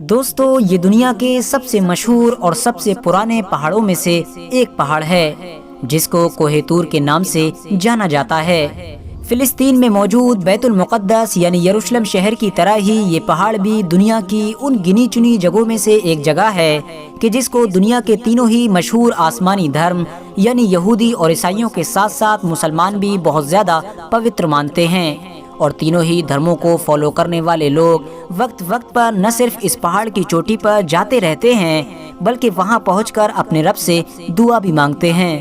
دوستو یہ دنیا کے سب سے مشہور اور سب سے پرانے پہاڑوں میں سے ایک پہاڑ ہے جس کو کوہ طور کے نام سے جانا جاتا ہے۔ فلسطین میں موجود بیت المقدس یعنی یروشلم شہر کی طرح ہی یہ پہاڑ بھی دنیا کی ان گنی چنی جگہوں میں سے ایک جگہ ہے کہ جس کو دنیا کے تینوں ہی مشہور آسمانی دھرم یعنی یہودی اور عیسائیوں کے ساتھ ساتھ مسلمان بھی بہت زیادہ پوتر مانتے ہیں، اور تینوں ہی دھرموں کو فالو کرنے والے لوگ وقت وقت پر نہ صرف اس پہاڑ کی چوٹی پر جاتے رہتے ہیں بلکہ وہاں پہنچ کر اپنے رب سے دعا بھی مانگتے ہیں۔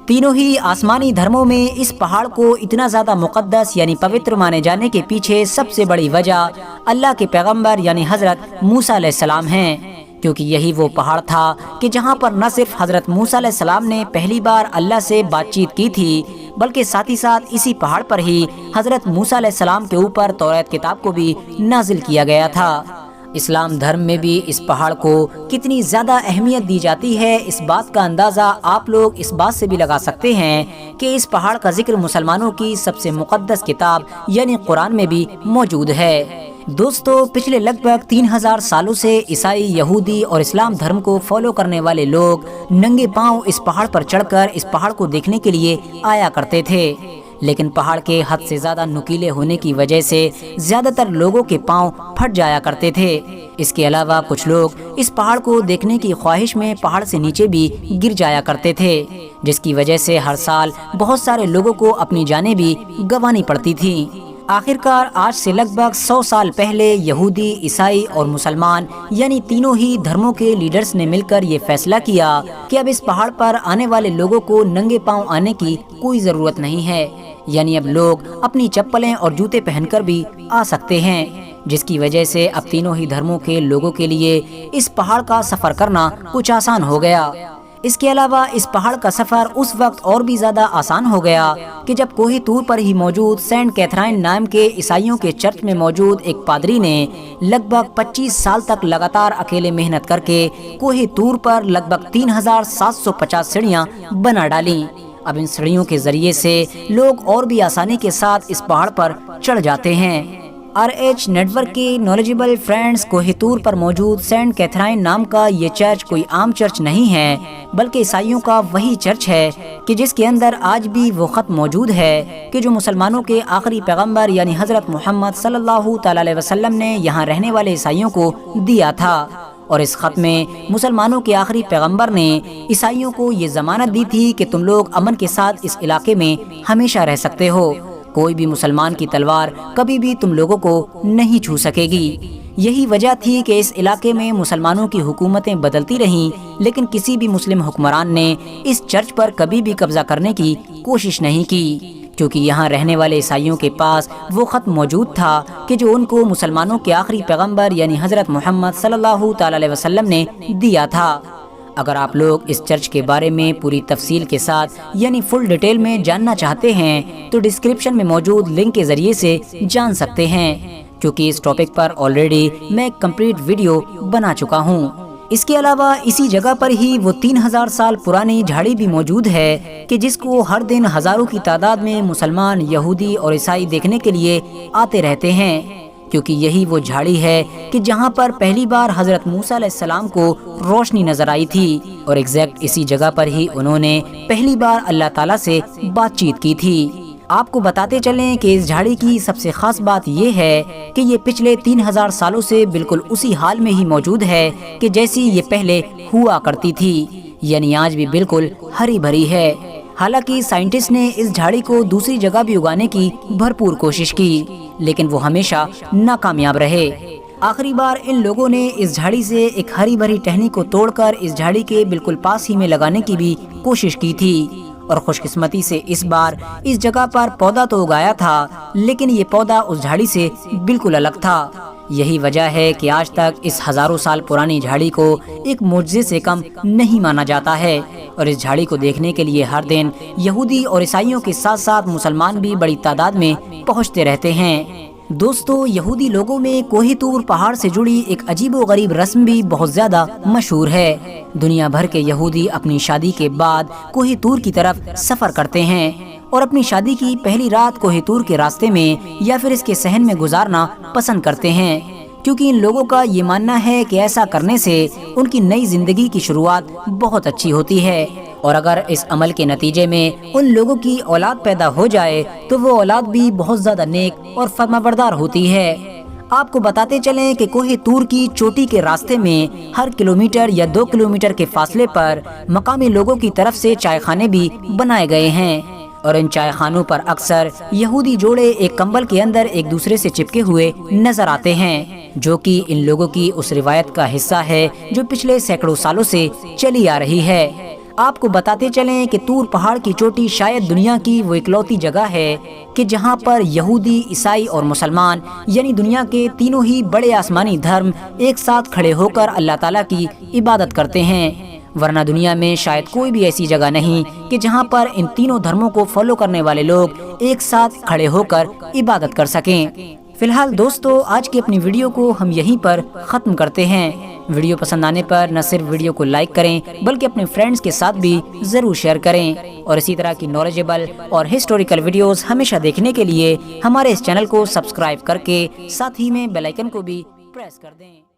تینوں ہی آسمانی دھرموں میں اس پہاڑ کو اتنا زیادہ مقدس یعنی پوتر مانے جانے کے پیچھے سب سے بڑی وجہ اللہ کے پیغمبر یعنی حضرت موسیٰ علیہ السلام ہیں، کیونکہ یہی وہ پہاڑ تھا کہ جہاں پر نہ صرف حضرت موسیٰ علیہ السلام نے پہلی بار اللہ سے بات چیت کی تھی بلکہ ساتھ ہی ساتھ اسی پہاڑ پر ہی حضرت موسیٰ علیہ السلام کے اوپر توریت کتاب کو بھی نازل کیا گیا تھا۔ اسلام دھرم میں بھی اس پہاڑ کو کتنی زیادہ اہمیت دی جاتی ہے، اس بات کا اندازہ آپ لوگ اس بات سے بھی لگا سکتے ہیں کہ اس پہاڑ کا ذکر مسلمانوں کی سب سے مقدس کتاب یعنی قرآن میں بھی موجود ہے۔ دوستو پچھلے لگ بھگ 3000 سالوں سے عیسائی، یہودی اور اسلام دھرم کو فالو کرنے والے لوگ ننگے پاؤں اس پہاڑ پر چڑھ کر اس پہاڑ کو دیکھنے کے لیے آیا کرتے تھے، لیکن پہاڑ کے حد سے زیادہ نکیلے ہونے کی وجہ سے زیادہ تر لوگوں کے پاؤں پھٹ جایا کرتے تھے۔ اس کے علاوہ کچھ لوگ اس پہاڑ کو دیکھنے کی خواہش میں پہاڑ سے نیچے بھی گر جایا کرتے تھے، جس کی وجہ سے ہر سال بہت سارے لوگوں کو اپنی جانیں بھی گنوانی پڑتی تھیں۔ آخرکار آج سے لگ بھگ 100 سال پہلے یہودی، عیسائی اور مسلمان یعنی تینوں ہی دھرموں کے لیڈرز نے مل کر یہ فیصلہ کیا کہ اب اس پہاڑ پر آنے والے لوگوں کو ننگے پاؤں آنے کی کوئی ضرورت نہیں ہے، یعنی اب لوگ اپنی چپلیں اور جوتے پہن کر بھی آ سکتے ہیں، جس کی وجہ سے اب تینوں ہی دھرموں کے لوگوں کے لیے اس پہاڑ کا سفر کرنا کچھ آسان ہو گیا۔ اس کے علاوہ اس پہاڑ کا سفر اس وقت اور بھی زیادہ آسان ہو گیا کہ جب کوہ طور پر ہی موجود سینٹ کیتھرائن نام کے عیسائیوں کے چرچ میں موجود ایک پادری نے لگ بھگ 25 سال تک لگاتار اکیلے محنت کر کے کوہ طور پر لگ بھگ 3750 سیڑھیاں بنا ڈالیں۔ اب ان سیڑھیوں کے ذریعے سے لوگ اور بھی آسانی کے ساتھ اس پہاڑ پر چڑھ جاتے ہیں۔ RH نیٹ ورک کے نالجبل فرینڈز، کوہ طور پر موجود سینٹ کیتھرائن نام کا یہ چرچ کوئی عام چرچ نہیں ہے بلکہ عیسائیوں کا وہی چرچ ہے کہ جس کے اندر آج بھی وہ خط موجود ہے کہ جو مسلمانوں کے آخری پیغمبر یعنی حضرت محمد صلی اللہ تعالی علیہ وسلم نے یہاں رہنے والے عیسائیوں کو دیا تھا، اور اس خط میں مسلمانوں کے آخری پیغمبر نے عیسائیوں کو یہ ضمانت دی تھی کہ تم لوگ امن کے ساتھ اس علاقے میں ہمیشہ رہ سکتے ہو، کوئی بھی مسلمان کی تلوار کبھی بھی تم لوگوں کو نہیں چھو سکے گی۔ یہی وجہ تھی کہ اس علاقے میں مسلمانوں کی حکومتیں بدلتی رہیں لیکن کسی بھی مسلم حکمران نے اس چرچ پر کبھی بھی قبضہ کرنے کی کوشش نہیں کی، کیونکہ یہاں رہنے والے عیسائیوں کے پاس وہ خط موجود تھا کہ جو ان کو مسلمانوں کے آخری پیغمبر یعنی حضرت محمد صلی اللہ تعالی علیہ وسلم نے دیا تھا۔ اگر آپ لوگ اس چرچ کے بارے میں پوری تفصیل کے ساتھ یعنی فل ڈیٹیل میں جاننا چاہتے ہیں تو ڈسکرپشن میں موجود لنک کے ذریعے سے جان سکتے ہیں، کیونکہ اس ٹاپک پر آلریڈی میں ایک کمپلیٹ ویڈیو بنا چکا ہوں۔ اس کے علاوہ اسی جگہ پر ہی وہ 3000 سال پرانی جھاڑی بھی موجود ہے کہ جس کو ہر دن ہزاروں کی تعداد میں مسلمان، یہودی اور عیسائی دیکھنے کے لیے آتے رہتے ہیں، کیونکہ یہی وہ جھاڑی ہے کہ جہاں پر پہلی بار حضرت موسیٰ علیہ السلام کو روشنی نظر آئی تھی، اور ایگزیکٹ اسی جگہ پر ہی انہوں نے پہلی بار اللہ تعالیٰ سے بات چیت کی تھی۔ آپ کو بتاتے چلیں کہ اس جھاڑی کی سب سے خاص بات یہ ہے کہ یہ پچھلے 3000 سالوں سے بالکل اسی حال میں ہی موجود ہے کہ جیسی یہ پہلے ہوا کرتی تھی، یعنی آج بھی بالکل ہری بھری ہے۔ حالانکہ سائنٹسٹ نے اس جھاڑی کو دوسری جگہ بھی اگانے کی بھرپور کوشش کی لیکن وہ ہمیشہ ناکامیاب رہے۔ آخری بار ان لوگوں نے اس جھاڑی سے ایک ہری بھری ٹہنی کو توڑ کر اس جھاڑی کے بالکل پاس ہی میں لگانے کی بھی کوشش کی تھی، اور خوش قسمتی سے اس بار اس جگہ پر پودا تو اگایا تھا لیکن یہ پودا اس جھاڑی سے بالکل الگ تھا۔ یہی وجہ ہے کہ آج تک اس ہزاروں سال پرانی جھاڑی کو ایک معجزے سے کم نہیں مانا جاتا ہے، اور اس جھاڑی کو دیکھنے کے لیے ہر دن یہودی اور عیسائیوں کے ساتھ ساتھ مسلمان بھی بڑی تعداد میں پہنچتے رہتے ہیں۔ دوستو یہودی لوگوں میں کوہ طور پہاڑ سے جڑی ایک عجیب و غریب رسم بھی بہت زیادہ مشہور ہے۔ دنیا بھر کے یہودی اپنی شادی کے بعد کوہ طور کی طرف سفر کرتے ہیں اور اپنی شادی کی پہلی رات کوہ طور کے راستے میں یا پھر اس کے صحن میں گزارنا پسند کرتے ہیں۔ کیونکہ ان لوگوں کا یہ ماننا ہے کہ ایسا کرنے سے ان کی نئی زندگی کی شروعات بہت اچھی ہوتی ہے، اور اگر اس عمل کے نتیجے میں ان لوگوں کی اولاد پیدا ہو جائے تو وہ اولاد بھی بہت زیادہ نیک اور فرمانبردار ہوتی ہے۔ آپ کو بتاتے چلیں کہ کوہ طور کی چوٹی کے راستے میں ہر کلومیٹر یا 2 کلومیٹر کے فاصلے پر مقامی لوگوں کی طرف سے چائے خانے بھی بنائے گئے ہیں، اور ان چائے خانوں پر اکثر یہودی جوڑے ایک کمبل کے اندر ایک دوسرے سے چپکے ہوئے نظر آتے ہیں، جو کہ ان لوگوں کی اس روایت کا حصہ ہے جو پچھلے سینکڑوں سالوں سے چلی آ رہی ہے۔ آپ کو بتاتے چلیں کہ طور پہاڑ کی چوٹی شاید دنیا کی وہ اکلوتی جگہ ہے کہ جہاں پر یہودی، عیسائی اور مسلمان یعنی دنیا کے تینوں ہی بڑے آسمانی دھرم ایک ساتھ کھڑے ہو کر اللہ تعالیٰ کی عبادت کرتے ہیں، ورنہ دنیا میں شاید کوئی بھی ایسی جگہ نہیں کہ جہاں پر ان تینوں دھرموں کو فالو کرنے والے لوگ ایک ساتھ کھڑے ہو کر عبادت کر سکیں۔ فی الحال دوستو، آج کی اپنی ویڈیو کو ہم یہیں پر ختم کرتے ہیں۔ ویڈیو پسند آنے پر نہ صرف ویڈیو کو لائک کریں بلکہ اپنے فرینڈز کے ساتھ بھی ضرور شیئر کریں، اور اسی طرح کی نالجیبل اور ہسٹوریکل ویڈیوز ہمیشہ دیکھنے کے لیے ہمارے اس چینل کو سبسکرائب کر کے ساتھ ہی میں بیل آئیکن کو بھی پریس کر دیں۔